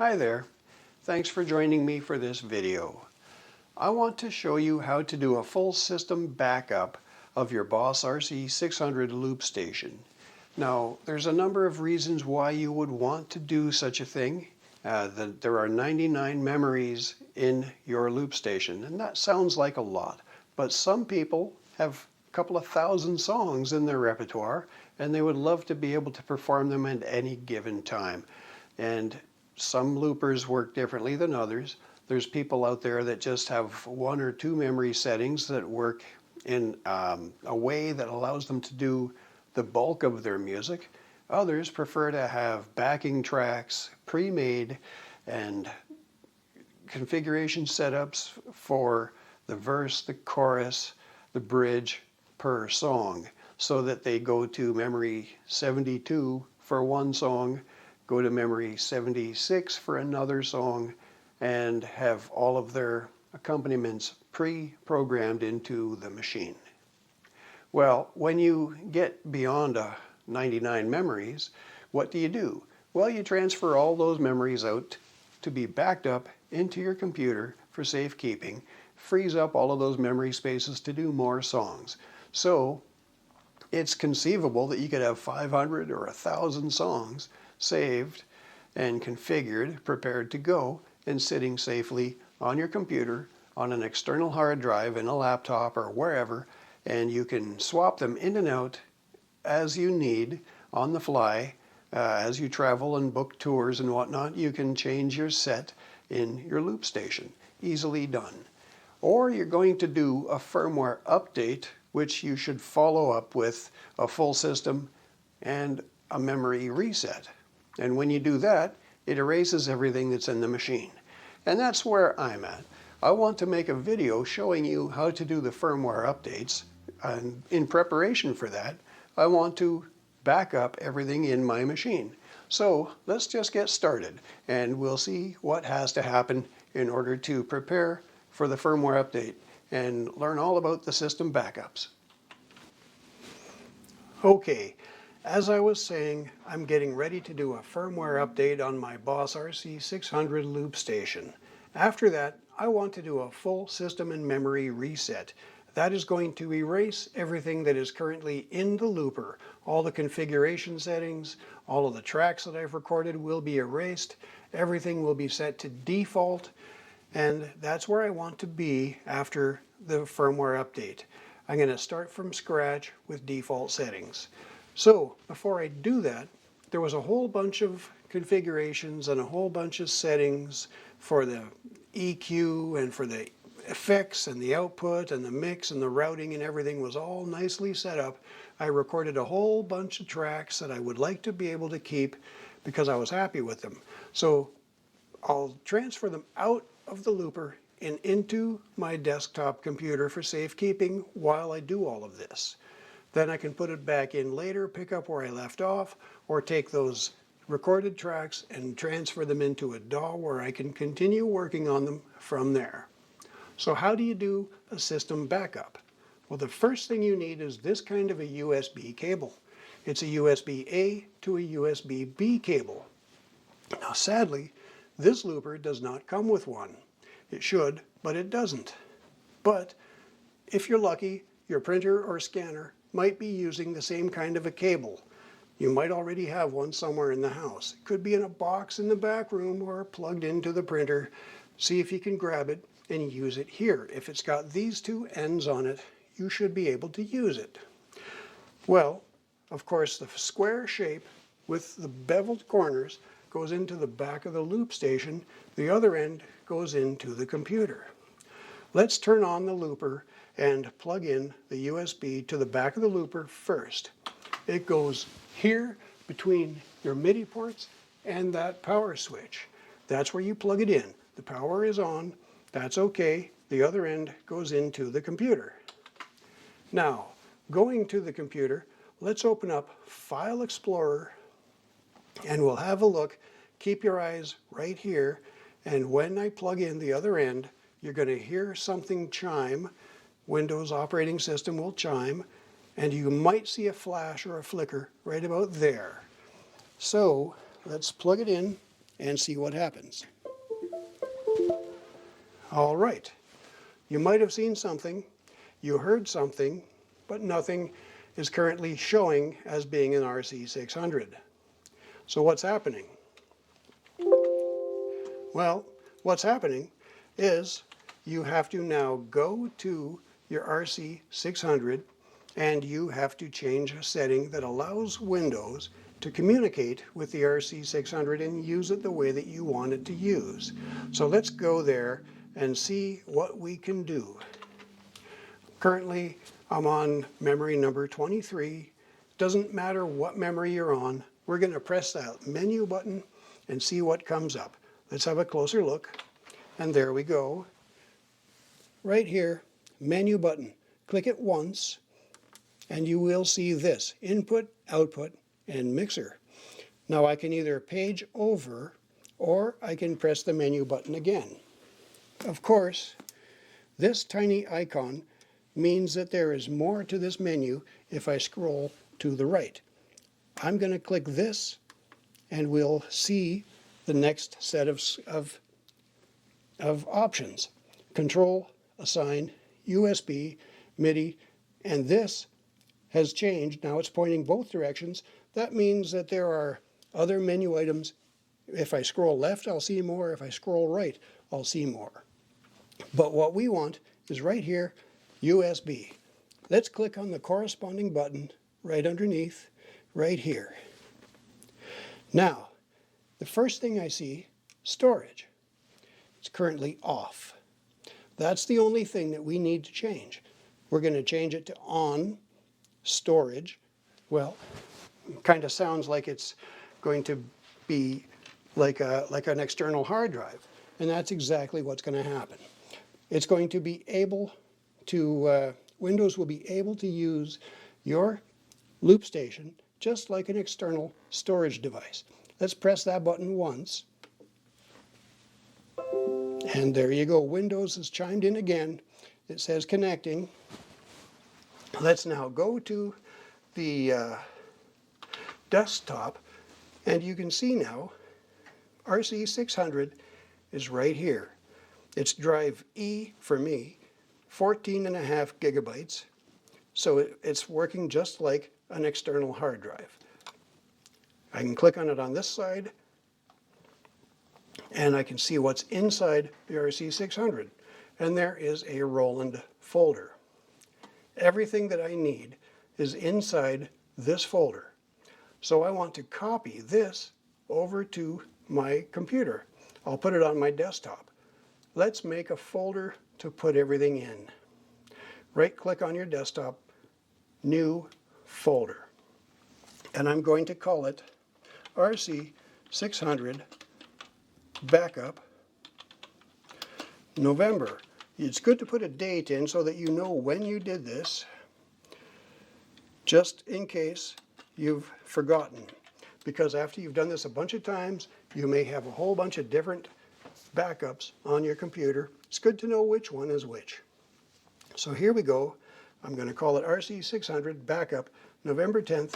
Hi there. Thanks for joining me for this video. I want to show you how to do a full system backup of your Boss RC600 Loop station. Now, there's a number of reasons why you would want to do such a thing. There are 99 memories in your loop station, and that sounds like a lot, but some people have a couple of thousand songs in their repertoire, and they would love to be able to perform them at any given time. And some loopers work differently than others. There's people out there that just have one or two memory settings that work in a way that allows them to do the bulk of their music. Others prefer to have backing tracks pre-made and configuration setups for the verse, the chorus, the bridge per song, so that they go to memory 72 for one song, go to memory 76 for another song, and have all of their accompaniments pre-programmed into the machine. Well, when you get beyond 99 memories, what do? Well, you transfer all those memories out to be backed up into your computer for safekeeping, frees up all of those memory spaces to do more songs. So it's conceivable that you could have 500 or 1,000 songs saved and configured, prepared to go, and sitting safely on your computer, on an external hard drive, in a laptop, or wherever, and you can swap them in and out as you need on the fly. As you travel and book tours and whatnot, you can change your set in your loop station. Easily done. Or you're going to do a firmware update, which you should follow up with a full system and a memory reset. And when you do that, it erases everything that's in the machine. And that's where I'm at. I want to make a video showing you how to do the firmware updates. And in preparation for that, I want to back up everything in my machine. So let's just get started, and we'll see what has to happen in order to prepare for the firmware update and learn all about the system backups. Okay, as I was saying, I'm getting ready to do a firmware update on my Boss RC600 Loop station. After that, I want to do a full system and memory reset. That is going to erase everything that is currently in the looper. All the configuration settings, all of the tracks that I've recorded will be erased. Everything will be set to default, and that's where I want to be after the firmware update. I'm going to start from scratch with default settings. So before I do that, there was a whole bunch of configurations and a whole bunch of settings for the EQ and for the effects and the output and the mix and the routing, and everything was all nicely set up. I recorded a whole bunch of tracks that I would like to be able to keep because I was happy with them. So I'll transfer them out of the looper and into my desktop computer for safekeeping while I do all of this. Then I can put it back in later, pick up where I left off, or take those recorded tracks and transfer them into a DAW where I can continue working on them from there. So how do you do a system backup? Well, the first thing you need is this kind of a USB cable. It's a USB-A to a USB-B cable. Now, sadly, this looper does not come with one. It should, but it doesn't. But if you're lucky, your printer or scanner might be using the same kind of a cable. You might already have one somewhere in the house. It could be in a box in the back room or plugged into the printer. See if you can grab it and use it here. If it's got these two ends on it, you should be able to use it. Well, of course, the square shape with the beveled corners goes into the back of the loop station. The other end goes into the computer. Let's turn on the looper and plug in the USB to the back of the looper first. It goes here between your MIDI ports and that power switch. That's where you plug it in. The power is on. That's okay. The other end goes into the computer. Now, going to the computer, let's open up File Explorer and we'll have a look. Keep your eyes right here, and when I plug in the other end, you're going to hear something chime. Windows operating system will chime, and you might see a flash or a flicker right about there. So let's plug it in and see what happens. All right, you might have seen something, you heard something, but nothing is currently showing as being an RC600. So what's happening? Well, what's happening is you have to now go to your RC600 and you have to change a setting that allows Windows to communicate with the RC600 and use it the way that you want it to use. So let's go there and see what we can do. Currently, I'm on memory number 23. Doesn't matter what memory you're on. We're going to press that menu button and see what comes up. Let's have a closer look. And there we go. Right here, menu button. Click it once and you will see this: input, output, and mixer. Now I can either page over or I can press the menu button again. Of course, this tiny icon means that there is more to this menu if I scroll to the right. I'm going to click this and we'll see the next set of options. Control, assign, USB, MIDI, and this has changed. Now it's pointing both directions. That means that there are other menu items. If I scroll left, I'll see more. If I scroll right, I'll see more. But what we want is right here, USB. Let's click on the corresponding button right underneath, right here. Now, the first thing I see, storage. It's currently off. That's the only thing that we need to change. We're going to change it to on storage. Well, kind of sounds like it's going to be like an external hard drive. And that's exactly what's going to happen. It's going to be able to, Windows will be able to use your LoopStation just like an external storage device. Let's press that button once. And there you go. Windows has chimed in again. It says connecting. Let's now go to the desktop, and you can see now RC600 is right here. It's drive E for me, 14.5 gigabytes. So it's working just like an external hard drive. I can click on it on this side, and I can see what's inside the RC600. And there is a Roland folder. Everything that I need is inside this folder. So I want to copy this over to my computer. I'll put it on my desktop. Let's make a folder to put everything in. Right-click on your desktop, New Folder. And I'm going to call it RC600 Backup November. It's good to put a date in so that you know when you did this, just in case you've forgotten. Because after you've done this a bunch of times, you may have a whole bunch of different backups on your computer. It's good to know which one is which. So here we go. I'm going to call it RC600 Backup November 10th,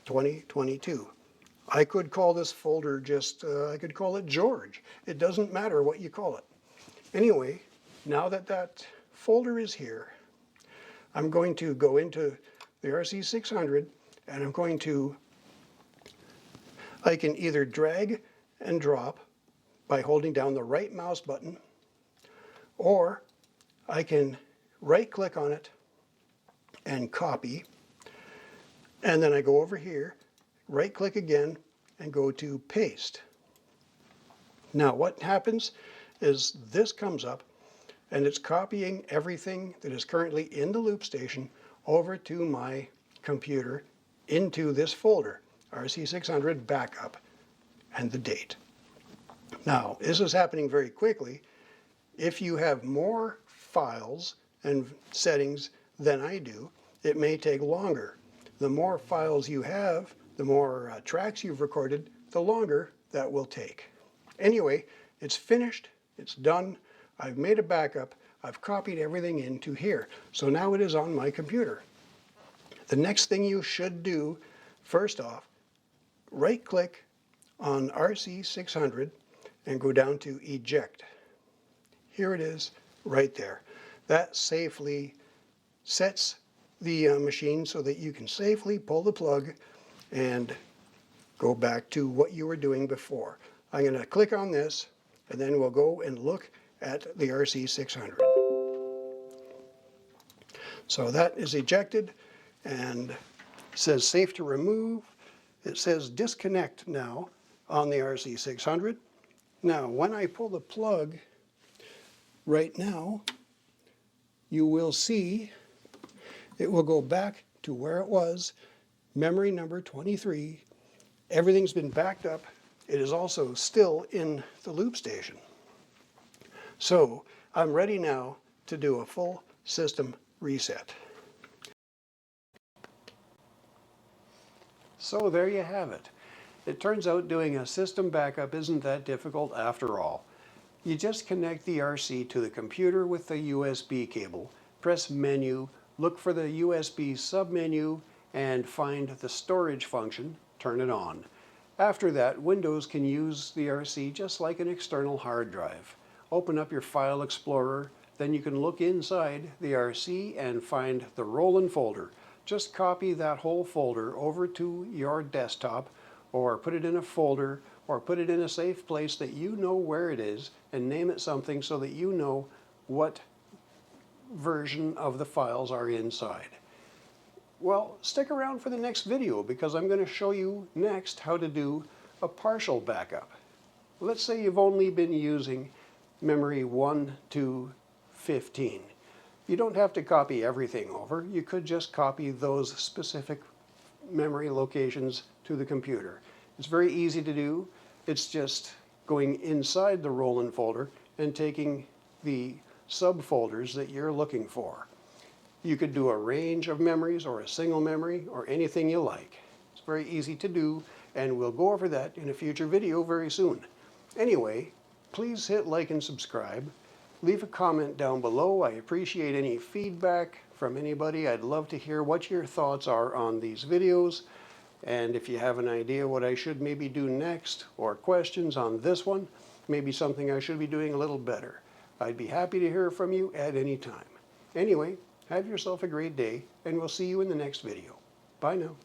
2022. I could call this folder just, I could call it George. It doesn't matter what you call it. Anyway, now that that folder is here, I'm going to go into the RC600 and I'm going to, I can either drag and drop by holding down the right mouse button, or I can right click on it and copy, and then I go over here, right click again and go to paste. Now what happens is this comes up and it's copying everything that is currently in the LoopStation over to my computer into this folder, RC600 Backup, and the date. Now, this is happening very quickly. If you have more files and settings than I do, it may take longer. The more files you have, the more tracks you've recorded, the longer that will take. Anyway, it's finished, it's done, I've made a backup, I've copied everything into here. So now it is on my computer. The next thing you should do, first off, right-click on RC600 and go down to eject. Here it is right there. That safely sets the machine so that you can safely pull the plug and go back to what you were doing before. I'm going to click on this and then we'll go and look at the RC600. So that is ejected and says safe to remove. It says disconnect now on the RC600. Now when I pull the plug right now, you will see it will go back to where it was, memory number 23. Everything's been backed up. It is also still in the LoopStation. So I'm ready now to do a full system reset. So there you have it. It turns out doing a system backup isn't that difficult after all. You just connect the RC to the computer with the USB cable, press Menu, look for the USB submenu, and find the storage function, turn it on. After that, Windows can use the RC just like an external hard drive. Open up your File Explorer, then you can look inside the RC and find the roll-in folder. Just copy that whole folder over to your desktop, or put it in a folder, or put it in a safe place that you know where it is, and name it something so that you know what version of the files are inside. Well, stick around for the next video because I'm going to show you next how to do a partial backup. Let's say you've only been using memory 1 to 15. You don't have to copy everything over. You could just copy those specific memory locations to the computer. It's very easy to do. It's just going inside the roll-in folder and taking the subfolders that you're looking for. You could do a range of memories or a single memory or anything you like. It's very easy to do, and we'll go over that in a future video very soon. Anyway, please hit like and subscribe. Leave a comment down below. I appreciate any feedback from anybody. I'd love to hear what your thoughts are on these videos. And if you have an idea what I should maybe do next, or questions on this one, maybe something I should be doing a little better, I'd be happy to hear from you at any time. Anyway, have yourself a great day, and we'll see you in the next video. Bye now.